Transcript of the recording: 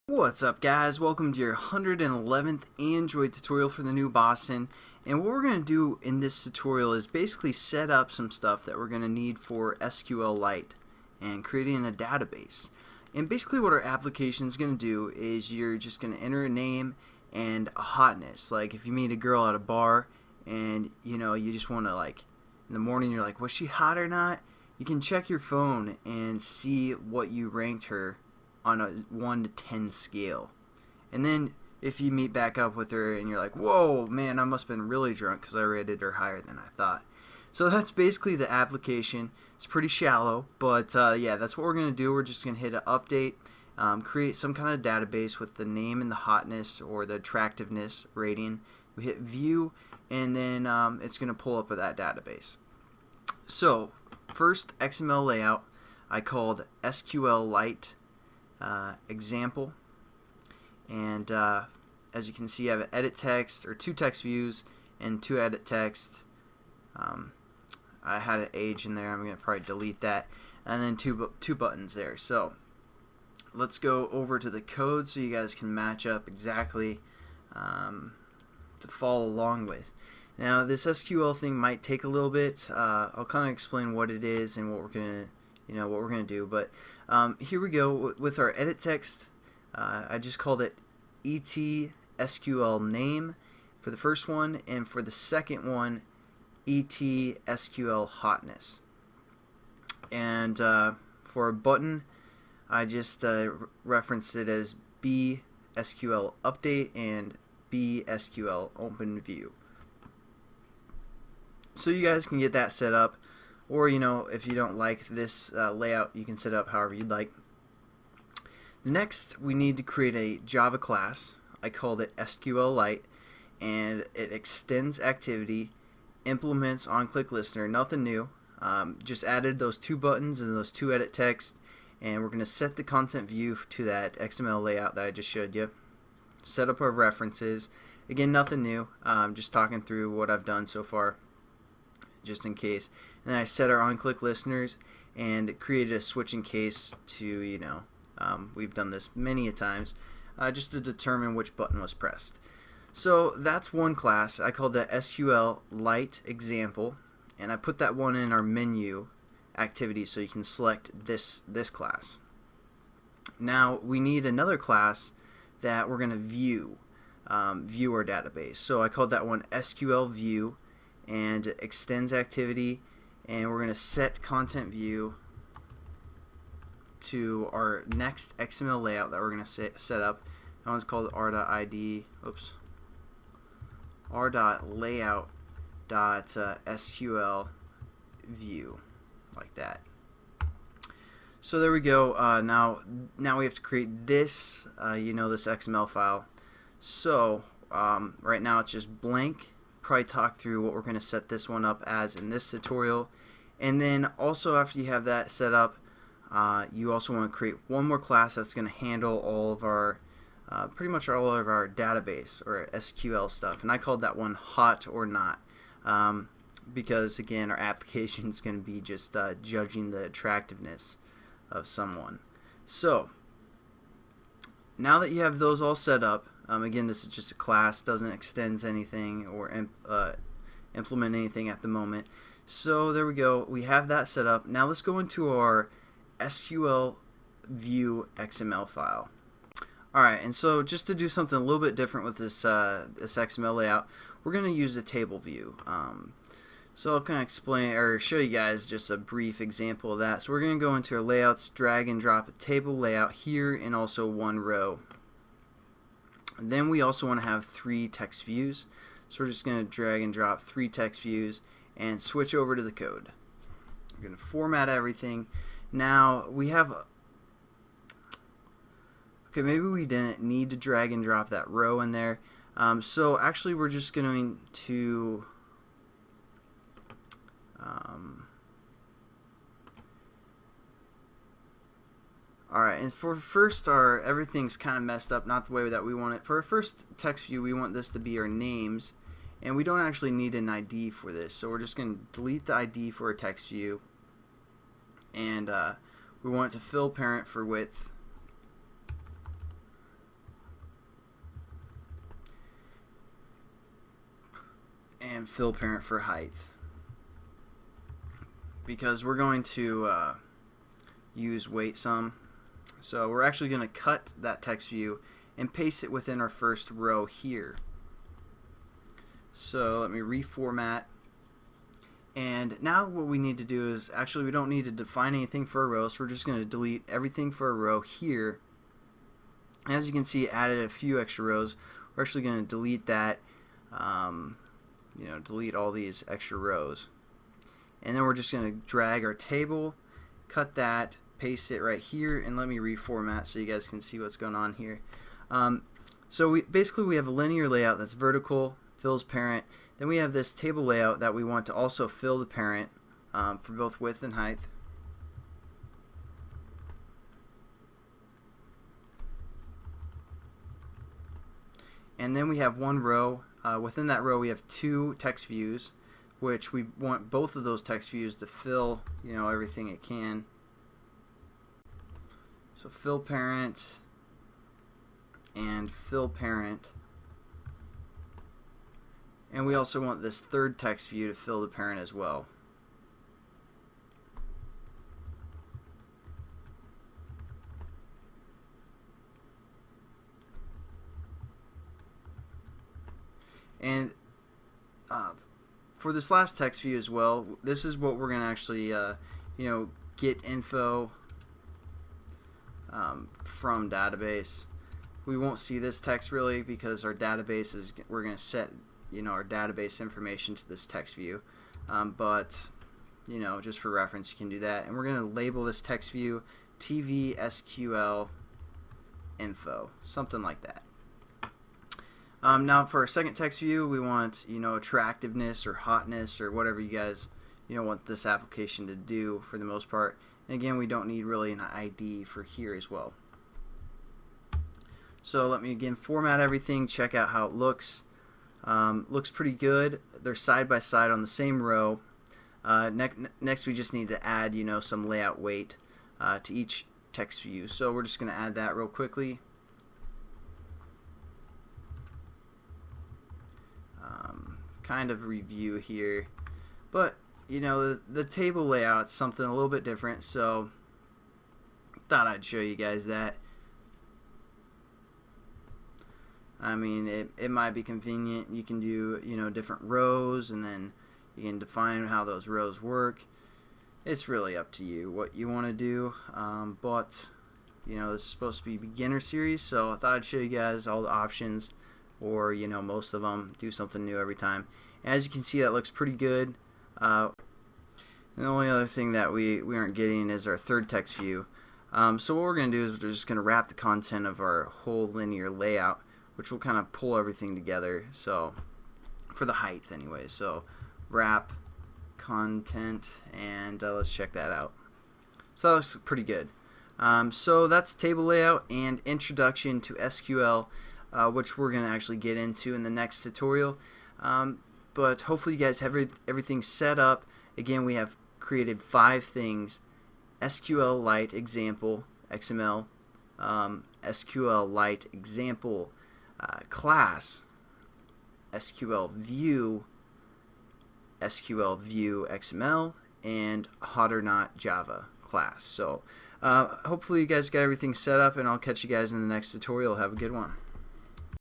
What's up, guys? Welcome to your 111th Android tutorial for the new Boston. And what we're going to do in this tutorial is basically set up some stuff that we're going to need for SQLite and creating a database. And basically what our application is going to do is you're just going to enter a name and a hotness. Like if you meet a girl at a bar and you just want to, like, in the morning you're like, was she hot or not? You can check your phone and see what you ranked her on a 1 to 10 scale. And then if you meet back up with her and you're like, whoa, man, I must have been really drunk because I rated her higher than I thought. So that's basically the application. It's pretty shallow, but yeah, that's what we're going to do. We're just going to hit an update, create some kind of database with the name and the hotness or the attractiveness rating. We hit view, and then it's going to pull up that database. So first, XML layout I called SQLite example, and as you can see, I have an edit text or 2 text views and 2 edit text. I had an age in there. I'm going to probably delete that, and then two buttons there. So let's go over to the code so you guys can match up exactly to follow along with. Now this SQL thing might take a little bit. I'll kind of explain what it is and what we're gonna do, but here we go with our edit text. I just called it ET_SQL name for the first one, and for the second one, ET_SQL hotness. And for a button, I just referenced it as BSQL update and BSQL open view. So you guys can get that set up. Or, if you don't like this layout, you can set it up however you'd like. Next, we need to create a Java class. I called it SQLite, and it extends activity, implements on-click listener, nothing new. Just added those 2 buttons and those 2 edit text, and we're going to set the content view to that XML layout that I just showed you. Set up our references. Again, nothing new. Just talking through what I've done so far, just in case. And then I set our on-click listeners and created a switching case to, we've done this many a times, just to determine which button was pressed. So that's one class. I called that SQLite example, and I put that one in our menu activity so you can select this class. Now we need another class that we're going to view our database. So I called that one SQL view, and it extends activity, and we're going to set content view to our next XML layout that we're going to set up. That one's called r.layout.sql view, like that. So there we go. Now we have to create this this XML file. So right now it's just blank. Probably talk through what we're going to set this one up as in this tutorial, and then also after you have that set up, you also want to create one more class that's going to handle all of our pretty much all of our database or SQL stuff, and I called that one hot or not, because again our application is going to be just judging the attractiveness of someone. So now that you have those all set up, again, this is just a class, doesn't extend anything or implement anything at the moment. So there we go, we have that set up. Now let's go into our SQL view XML file. Alright, and so just to do something a little bit different with this XML layout, we're going to use a table view. So I'll kind of explain or show you guys just a brief example of that. So we're going to go into our layouts, drag and drop a table layout here, and also one row. Then we also want to have 3 text views, so we're just going to drag and drop 3 text views and switch over to the code. We're going to format everything. Now we have, okay, maybe we didn't need to drag and drop that row in there, so actually we're just going to alright, and for first, everything's kind of messed up, not the way that we want it. For our first text view, we want this to be our names, and we don't actually need an ID for this, so we're just going to delete the ID for our text view, and we want it to fill parent for width, and fill parent for height, because we're going to use weight sum. So we're actually going to cut that text view and paste it within our first row here. So let me reformat. And now what we need to do is, actually we don't need to define anything for a row, so we're just going to delete everything for a row here. And as you can see, it added a few extra rows. We're actually going to delete that, delete all these extra rows. And then we're just going to drag our table, cut that, paste it right here, and let me reformat so you guys can see what's going on here. So we have a linear layout that's vertical, fills parent. Then we have this table layout that we want to also fill the parent for both width and height. And then we have one row. Within that row we have two text views, which we want both of those text views to fill, everything it can. So fill parent and fill parent. And we also want this third text view to fill the parent as well. And for this last text view as well, this is what we're going to actually get info from database. We won't see this text really because our database is, we're going to set our database information to this text view, but just for reference you can do that. And we're going to label this text view TV SQL info, something like that. Now for our second text view, we want attractiveness or hotness or whatever you guys want this application to do for the most part. And again, we don't need really an ID for here as well. So let me again format everything, check out how it looks. Looks pretty good. They're side by side on the same row. Next we just need to add some layout weight to each text view. So we're just going to add that real quickly. Kind of review here, but the table layout's something a little bit different, so thought I'd show you guys that. I mean, it might be convenient. You can do different rows, and then you can define how those rows work. It's really up to you what you want to do, but this is supposed to be beginner series, so I thought I'd show you guys all the options, or most of them. Do something new every time. And as you can see, that looks pretty good. And the only other thing that we aren't getting is our third text view. So what we're going to do is we're just going to wrap the content of our whole linear layout, which will kind of pull everything together. So for the height anyway. So wrap content, and let's check that out. So that looks pretty good. So that's table layout and introduction to SQL, which we're going to actually get into in the next tutorial. But hopefully you guys have everything set up. Again, we have created 5 things: SQLite example XML, SQLite example class, SQL view XML, and hot or not Java class. So hopefully you guys got everything set up, and I'll catch you guys in the next tutorial. Have a good one.